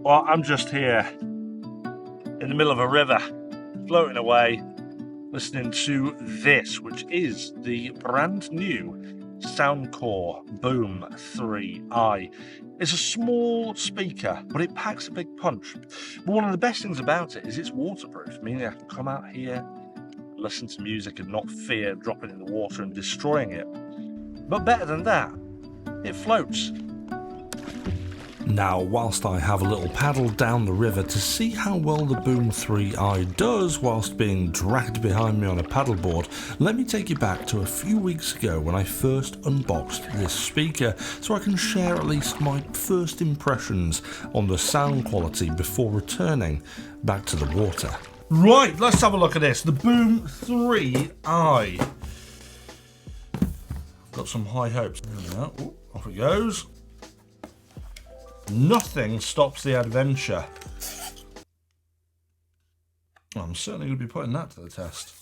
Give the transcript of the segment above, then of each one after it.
Well, I'm just here in the middle of a river, floating away, listening to this, which is the brand new Soundcore Boom 3i. It's a small speaker, but it packs a big punch. But one of the best things about it is it's waterproof, meaning I can come out here, listen to music and not fear dropping it in the water and destroying it. But better than that, it floats. Now, whilst I have a little paddle down the river to see how well the Boom 3i does whilst being dragged behind me on a paddleboard, let me take you back to a few weeks ago when I first unboxed this speaker, so I can share at least my first impressions on the sound quality before returning back to the water. Right, let's have a look at this. The Boom 3i. Got some high hopes. There we go. Ooh, off it goes. Nothing stops the adventure. I'm certainly going to be putting that to the test.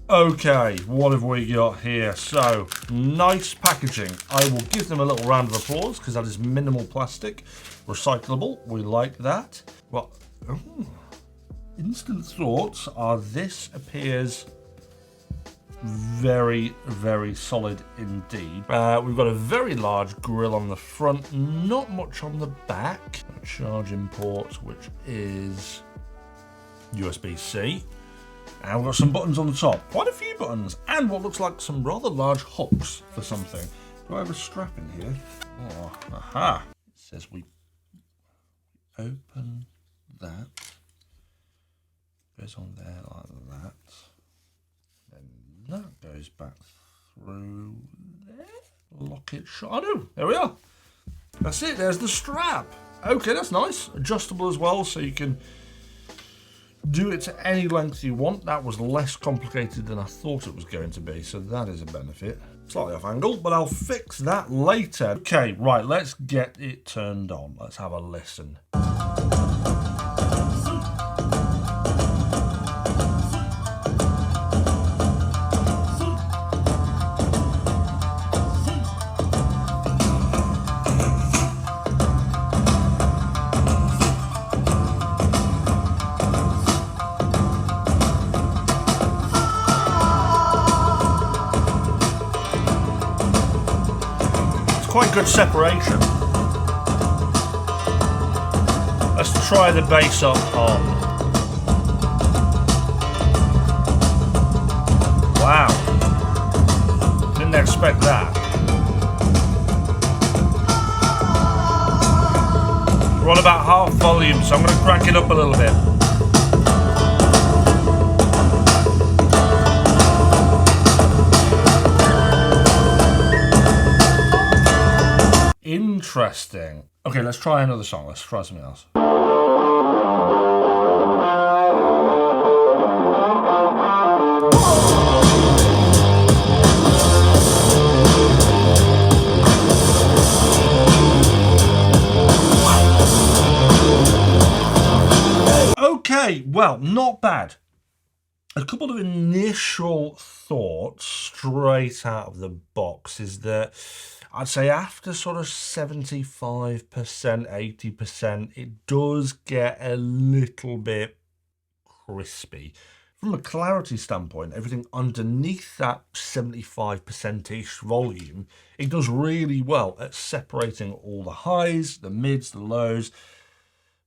Okay, what have we got here? So, nice packaging. I will give them a little round of applause because that is minimal plastic. Recyclable, we like that. Well, instant thoughts are this appears very, very solid indeed. We've got a very large grill on the front, not much on the back. A charging port, which is USB-C. And we've got some buttons on the top, quite a few buttons, and what looks like some rather large hooks for something. Do I have a strap in here? Oh, aha. It says we open that. Goes on there like that. That goes back through there. Lock it shut. Oh no, there we are. That's it, there's the strap. Okay, that's nice. Adjustable as well, so you can do it to any length you want. That was less complicated than I thought it was going to be, so that is a benefit. Slightly off angle, but I'll fix that later. Okay, right, let's get it turned on. Let's have a listen. Quite good separation. Let's try the bass up on. Wow. Didn't expect that. We're on about half volume, so I'm going to crank it up a little bit. Interesting. Okay, let's try another song. Let's try something else. Okay, well, not bad. A couple of initial thoughts straight out of the box is that I'd say after sort of 75%, 80%, it does get a little bit crispy. From a clarity standpoint, everything underneath that 75%-ish volume, it does really well at separating all the highs, the mids, the lows,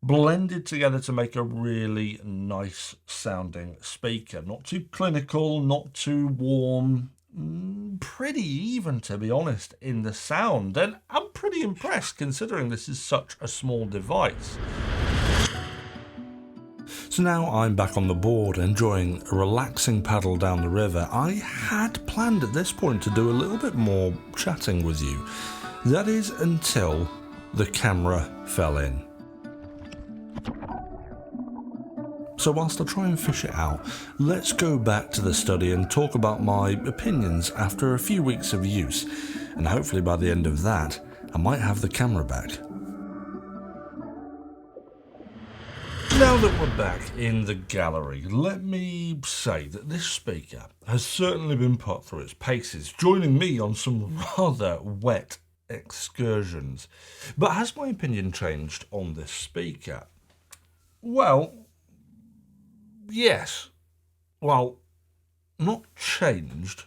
blended together to make a really nice sounding speaker. Not too clinical, not too warm, pretty even, to be honest, in the sound, and I'm pretty impressed considering this is such a small device. So now I'm back on the board enjoying a relaxing paddle down the river. I had planned at this point to do a little bit more chatting with you. That is until the camera fell in. So whilst I try and fish it out, let's go back to the study and talk about my opinions after a few weeks of use, and hopefully by the end of that, I might have the camera back. Now that we're back in the gallery, let me say that this speaker has certainly been put through its paces, joining me on some rather wet excursions. But has my opinion changed on this speaker? Well, yes. Well, not changed,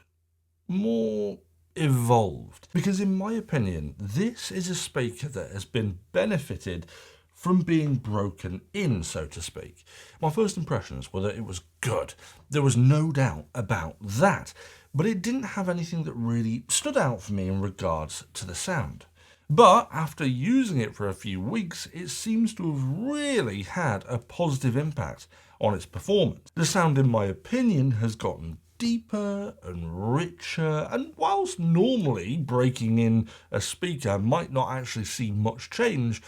more evolved. Because in my opinion, this is a speaker that has been benefited from being broken in, so to speak. My first impressions were that it was good. There was no doubt about that. But it didn't have anything that really stood out for me in regards to the sound. But after using it for a few weeks, it seems to have really had a positive impact on its performance. The sound, in my opinion, has gotten deeper and richer, and whilst normally breaking in a speaker might not actually see much change,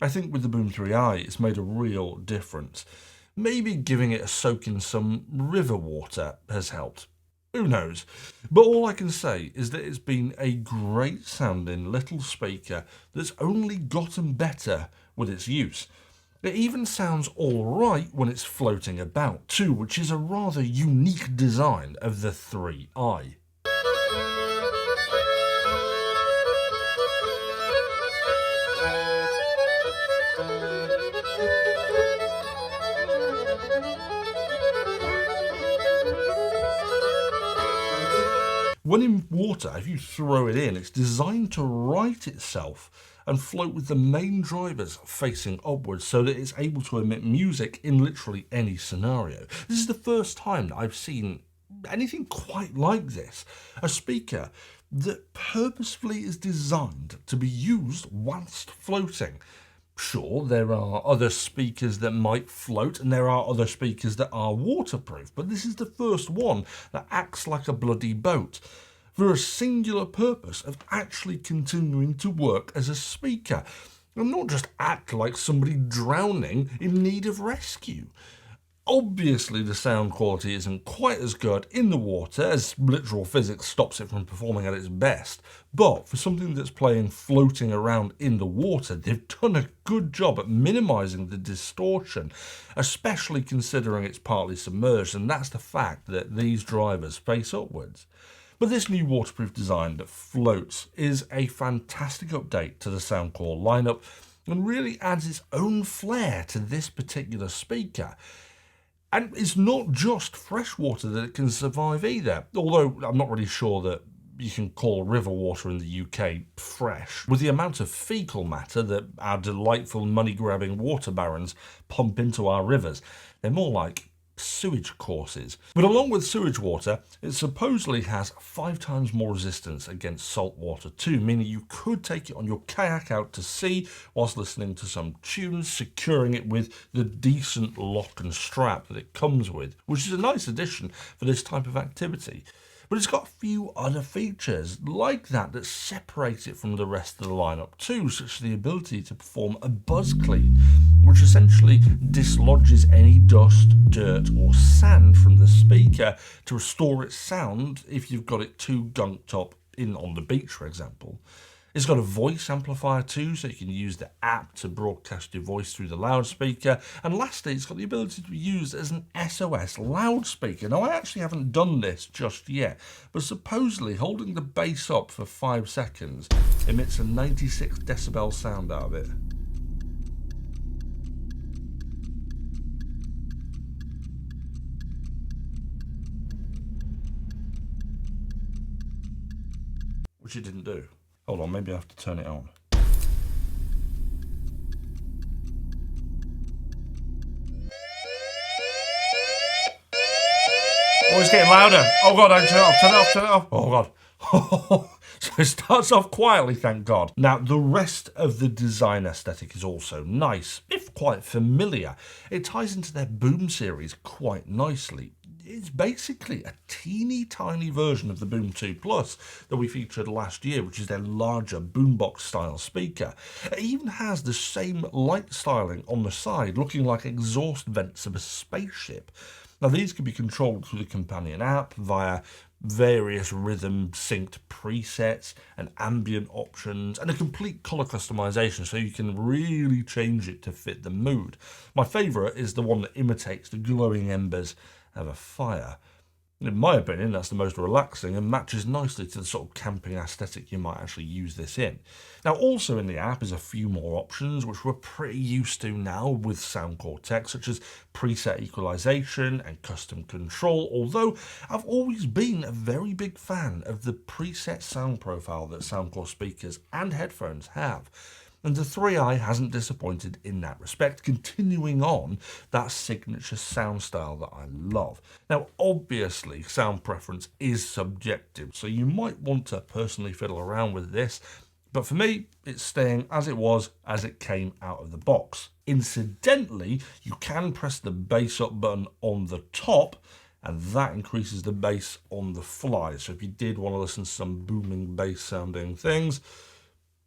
I think with the Boom 3i it's made a real difference. Maybe giving it a soak in some river water has helped. Who knows? But all I can say is that it's been a great sounding little speaker that's only gotten better with its use. It even sounds alright when it's floating about too, which is a rather unique design of the 3i. When in water, if you throw it in, it's designed to right itself and float with the main drivers facing upwards so that it's able to emit music in literally any scenario. This is the first time that I've seen anything quite like this. A speaker that purposefully is designed to be used whilst floating. Sure, there are other speakers that might float and there are other speakers that are waterproof, but this is the first one that acts like a bloody boat for a singular purpose of actually continuing to work as a speaker and not just act like somebody drowning in need of rescue. Obviously, the sound quality isn't quite as good in the water, as literal physics stops it from performing at its best, but for something that's playing floating around in the water, they've done a good job at minimising the distortion, especially considering it's partly submerged, and that's the fact that these drivers face upwards. But this new waterproof design that floats is a fantastic update to the soundcore lineup and really adds its own flair to this particular speaker. And it's not just freshwater that it can survive either, although I'm not really sure that you can call river water in the UK fresh. With the amount of fecal matter that our delightful money-grabbing water barons pump into our rivers, they're more like sewage courses. But along with sewage water, it supposedly has 5 times more resistance against salt water too, meaning you could take it on your kayak out to sea whilst listening to some tunes, securing it with the decent lock and strap that it comes with, which is a nice addition for this type of activity. But it's got a few other features like that separate it from the rest of the lineup too, such as the ability to perform a buzz clean, which essentially dislodges any dust, dirt or sand from the speaker to restore its sound if you've got it too gunked up on the beach, for example. It's got a voice amplifier too, so you can use the app to broadcast your voice through the loudspeaker. And lastly, it's got the ability to be used as an SOS loudspeaker. Now, I actually haven't done this just yet, but supposedly holding the bass up for 5 seconds emits a 96 decibel sound out of it. Which it didn't do. Hold on, maybe I have to turn it on. Oh, it's getting louder. Oh God, I turn it off. Oh God. So it starts off quietly, thank God. Now, the rest of the design aesthetic is also nice, if quite familiar. It ties into their Boom series quite nicely. It's basically a teeny tiny version of the Boom 2 Plus that we featured last year, which is their larger boombox style speaker. It even has the same light styling on the side, looking like exhaust vents of a spaceship. Now, these can be controlled through the companion app via various rhythm synced presets and ambient options and a complete colour customization, so you can really change it to fit the mood. My favourite is the one that imitates the glowing embers of a fire. In my opinion, that's the most relaxing and matches nicely to the sort of camping aesthetic you might actually use this in. Now, also in the app is a few more options which we're pretty used to now with soundcore tech, such as preset equalization and custom control, although I've always been a very big fan of the preset sound profile that soundcore speakers and headphones have. And the 3i hasn't disappointed in that respect, continuing on that signature sound style that I love. Now, obviously, sound preference is subjective, so you might want to personally fiddle around with this, but for me, it's staying as it was as it came out of the box. Incidentally, you can press the bass up button on the top, and that increases the bass on the fly. So if you did want to listen to some booming bass sounding things,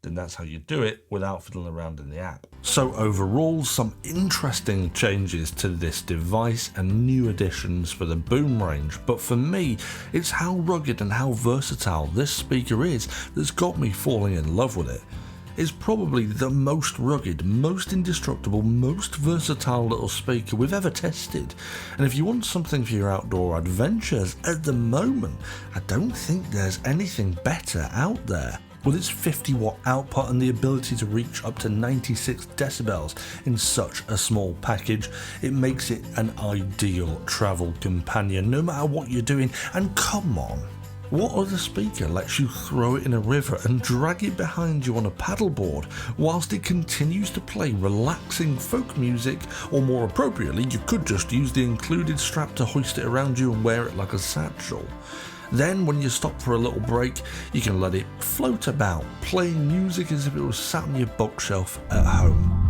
then that's how you do it without fiddling around in the app. So overall, some interesting changes to this device and new additions for the boom range, but for me, it's how rugged and how versatile this speaker is that's got me falling in love with it. It's probably the most rugged, most indestructible, most versatile little speaker we've ever tested. And if you want something for your outdoor adventures, at the moment, I don't think there's anything better out there. With its 50-watt output and the ability to reach up to 96 decibels in such a small package, it makes it an ideal travel companion no matter what you're doing. And come on, what other speaker lets you throw it in a river and drag it behind you on a paddleboard whilst it continues to play relaxing folk music, or more appropriately, you could just use the included strap to hoist it around you and wear it like a satchel. Then, when you stop for a little break, you can let it float about, playing music as if it was sat on your bookshelf at home.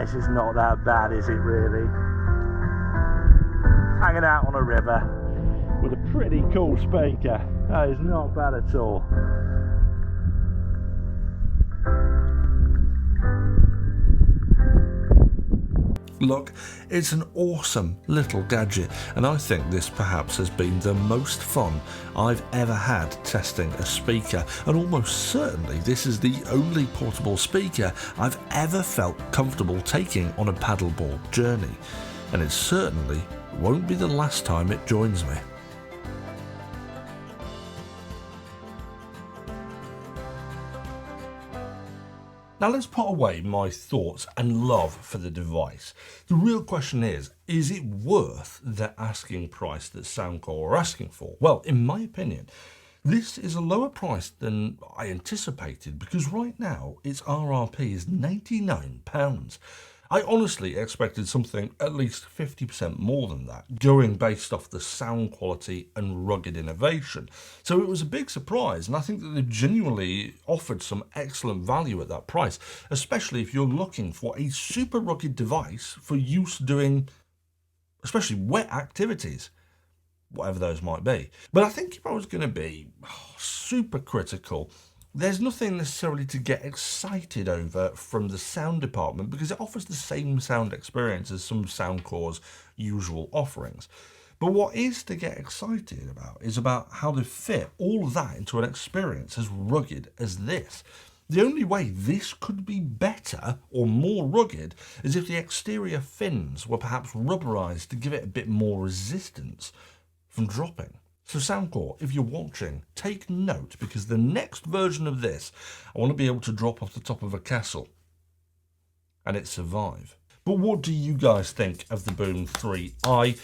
This is not that bad, is it really? Hanging out on a river with a pretty cool speaker. That is not bad at all. Look, it's an awesome little gadget, and I think this perhaps has been the most fun I've ever had testing a speaker, and almost certainly this is the only portable speaker I've ever felt comfortable taking on a paddleboard journey, and it certainly won't be the last time it joins me. Now let's put away my thoughts and love for the device. The real question is it worth the asking price that Soundcore are asking for? Well, in my opinion, this is a lower price than I anticipated, because right now its RRP is £99. I honestly expected something at least 50% more than that, going based off the sound quality and rugged innovation. So it was a big surprise, and I think that they've genuinely offered some excellent value at that price, especially if you're looking for a super rugged device for use doing especially wet activities, whatever those might be. But I think if I was going to be super critical, there's nothing necessarily to get excited over from the sound department, because it offers the same sound experience as some Soundcore's usual offerings. But what is to get excited about is about how they fit all of that into an experience as rugged as this. The only way this could be better or more rugged is if the exterior fins were perhaps rubberized to give it a bit more resistance from dropping. So Soundcore, if you're watching, take note, because the next version of this, I want to be able to drop off the top of a castle and it survive. But what do you guys think of the Boom 3i?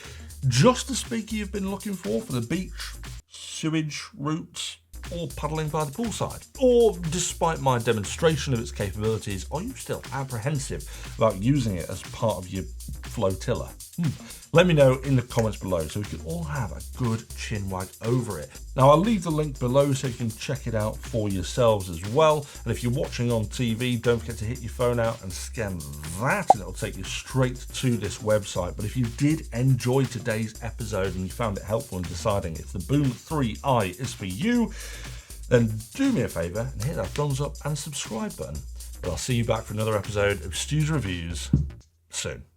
Just the speaker you've been looking for the beach, sewage routes, or paddling by the poolside? Or, despite my demonstration of its capabilities, are you still apprehensive about using it as part of your flotilla? Let me know in the comments below so we can all have a good chin wag over it. Now, I'll leave the link below so you can check it out for yourselves as well. And if you're watching on TV, don't forget to hit your phone out and scan that, and it'll take you straight to this website. But if you did enjoy today's episode and you found it helpful in deciding if the Boom 3i is for you, then do me a favour and hit that thumbs up and subscribe button. But I'll see you back for another episode of STU'S Reviews soon.